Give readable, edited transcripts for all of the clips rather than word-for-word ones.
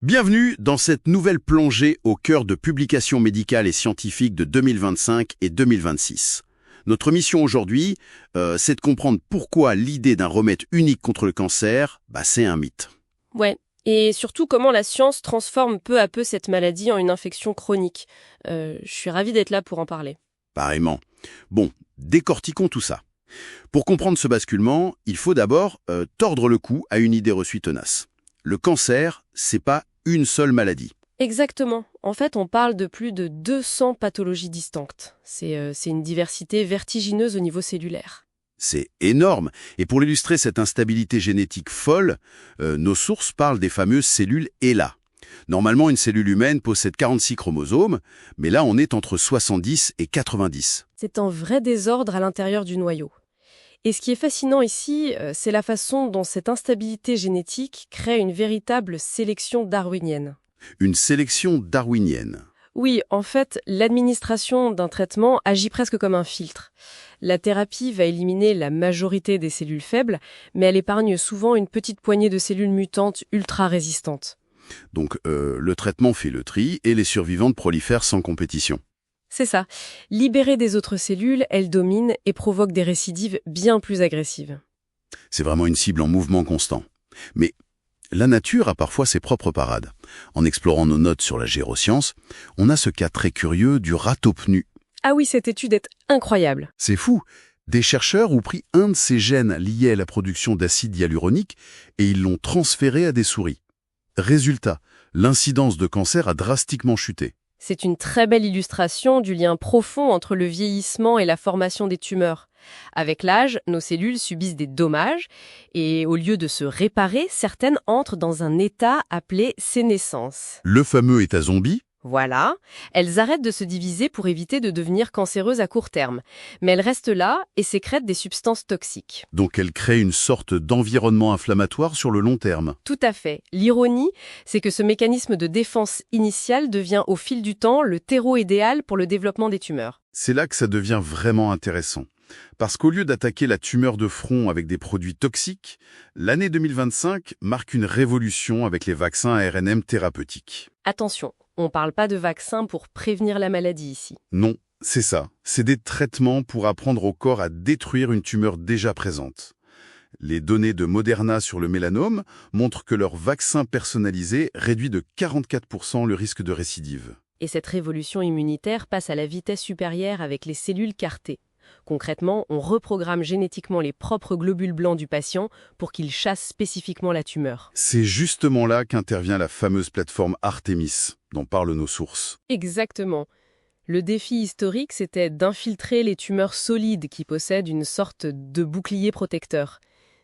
Bienvenue dans cette nouvelle plongée au cœur de publications médicales et scientifiques de 2025 et 2026. Notre mission aujourd'hui, c'est de comprendre pourquoi l'idée d'un remède unique contre le cancer, c'est un mythe. Ouais, et surtout comment la science transforme peu à peu cette maladie en une infection chronique. Je suis ravie d'être là pour en parler. Pareillement. Bon, décortiquons tout ça. Pour comprendre ce basculement, il faut d'abord tordre le cou à une idée reçue tenace. Le cancer, c'est pas une seule maladie. Exactement. En fait, on parle de plus de 200 pathologies distinctes. C'est une diversité vertigineuse au niveau cellulaire. C'est énorme. Et pour illustrer cette instabilité génétique folle, nos sources parlent des fameuses cellules HeLa. Normalement, une cellule humaine possède 46 chromosomes, mais là, on est entre 70 et 90. C'est un vrai désordre à l'intérieur du noyau. Et ce qui est fascinant ici, c'est la façon dont cette instabilité génétique crée une véritable sélection darwinienne. Une sélection darwinienne. Oui, en fait, l'administration d'un traitement agit presque comme un filtre. La thérapie va éliminer la majorité des cellules faibles, mais elle épargne souvent une petite poignée de cellules mutantes ultra résistantes. Donc, le traitement fait le tri et les survivantes prolifèrent sans compétition. C'est ça. Libérées des autres cellules, elles dominent et provoquent des récidives bien plus agressives. C'est vraiment une cible en mouvement constant. Mais la nature a parfois ses propres parades. En explorant nos notes sur la géroscience, on a ce cas très curieux du ratopnu. Ah oui, cette étude est incroyable. C'est fou. Des chercheurs ont pris un de ces gènes liés à la production d'acide hyaluronique et ils l'ont transféré à des souris. Résultat, l'incidence de cancer a drastiquement chuté. C'est une très belle illustration du lien profond entre le vieillissement et la formation des tumeurs. Avec l'âge, nos cellules subissent des dommages et au lieu de se réparer, certaines entrent dans un état appelé sénescence. Le fameux état zombie. Voilà, elles arrêtent de se diviser pour éviter de devenir cancéreuses à court terme. Mais elles restent là et sécrètent des substances toxiques. Donc elle crée une sorte d'environnement inflammatoire sur le long terme. Tout à fait. L'ironie, c'est que ce mécanisme de défense initiale devient au fil du temps le terreau idéal pour le développement des tumeurs. C'est là que ça devient vraiment intéressant. Parce qu'au lieu d'attaquer la tumeur de front avec des produits toxiques, l'année 2025 marque une révolution avec les vaccins ARNM thérapeutiques. Attention, on ne parle pas de vaccins pour prévenir la maladie ici. Non, c'est ça. C'est des traitements pour apprendre au corps à détruire une tumeur déjà présente. Les données de Moderna sur le mélanome montrent que leur vaccin personnalisé réduit de 44% le risque de récidive. Et cette révolution immunitaire passe à la vitesse supérieure avec les cellules CAR-T. Concrètement, on reprogramme génétiquement les propres globules blancs du patient pour qu'ils chassent spécifiquement la tumeur. C'est justement là qu'intervient la fameuse plateforme Artemis, dont parlent nos sources. Exactement. Le défi historique, c'était d'infiltrer les tumeurs solides qui possèdent une sorte de bouclier protecteur.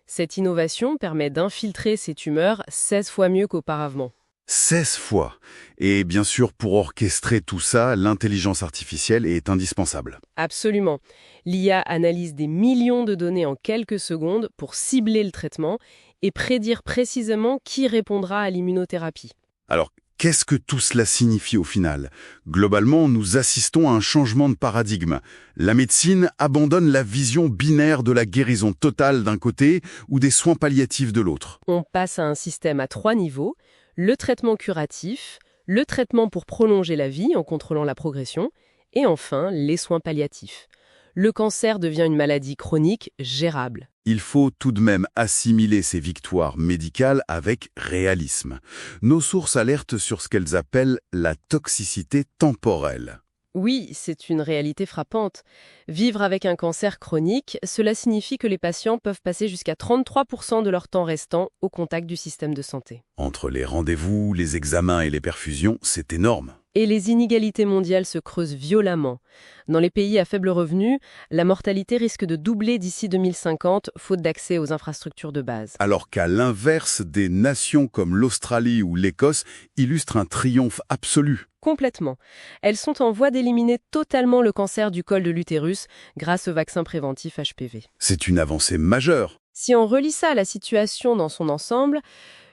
Cette innovation permet d'infiltrer ces tumeurs 16 fois mieux qu'auparavant. 16 fois. Et bien sûr, pour orchestrer tout ça, l'intelligence artificielle est indispensable. Absolument. L'IA analyse des millions de données en quelques secondes pour cibler le traitement et prédire précisément qui répondra à l'immunothérapie. Alors, qu'est-ce que tout cela signifie au final? Globalement, nous assistons à un changement de paradigme. La médecine abandonne la vision binaire de la guérison totale d'un côté ou des soins palliatifs de l'autre. On passe à un système à 3 niveaux. Le traitement curatif, le traitement pour prolonger la vie en contrôlant la progression, et enfin les soins palliatifs. Le cancer devient une maladie chronique gérable. Il faut tout de même assimiler ces victoires médicales avec réalisme. Nos sources alertent sur ce qu'elles appellent la toxicité temporelle. Oui, c'est une réalité frappante. Vivre avec un cancer chronique, cela signifie que les patients peuvent passer jusqu'à 33% de leur temps restant au contact du système de santé. Entre les rendez-vous, les examens et les perfusions, c'est énorme. Et les inégalités mondiales se creusent violemment. Dans les pays à faible revenu, la mortalité risque de doubler d'ici 2050, faute d'accès aux infrastructures de base. Alors qu'à l'inverse, des nations comme l'Australie ou l'Écosse illustrent un triomphe absolu. Complètement. Elles sont en voie d'éliminer totalement le cancer du col de l'utérus grâce au vaccin préventif HPV. C'est une avancée majeure. Si on relie ça à la situation dans son ensemble,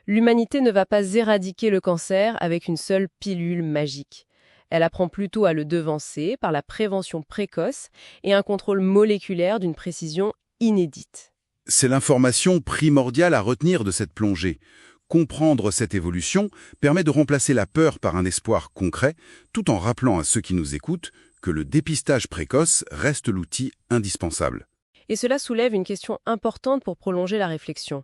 l'humanité ne va pas éradiquer le cancer avec une seule pilule magique. Elle apprend plutôt à le devancer par la prévention précoce et un contrôle moléculaire d'une précision inédite. C'est l'information primordiale à retenir de cette plongée. Comprendre cette évolution permet de remplacer la peur par un espoir concret, tout en rappelant à ceux qui nous écoutent que le dépistage précoce reste l'outil indispensable. Et cela soulève une question importante pour prolonger la réflexion.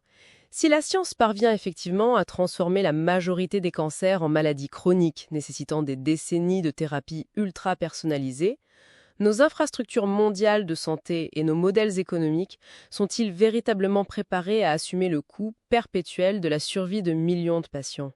Si la science parvient effectivement à transformer la majorité des cancers en maladies chroniques nécessitant des décennies de thérapie ultra personnalisées, nos infrastructures mondiales de santé et nos modèles économiques sont-ils véritablement préparés à assumer le coût perpétuel de la survie de millions de patients ?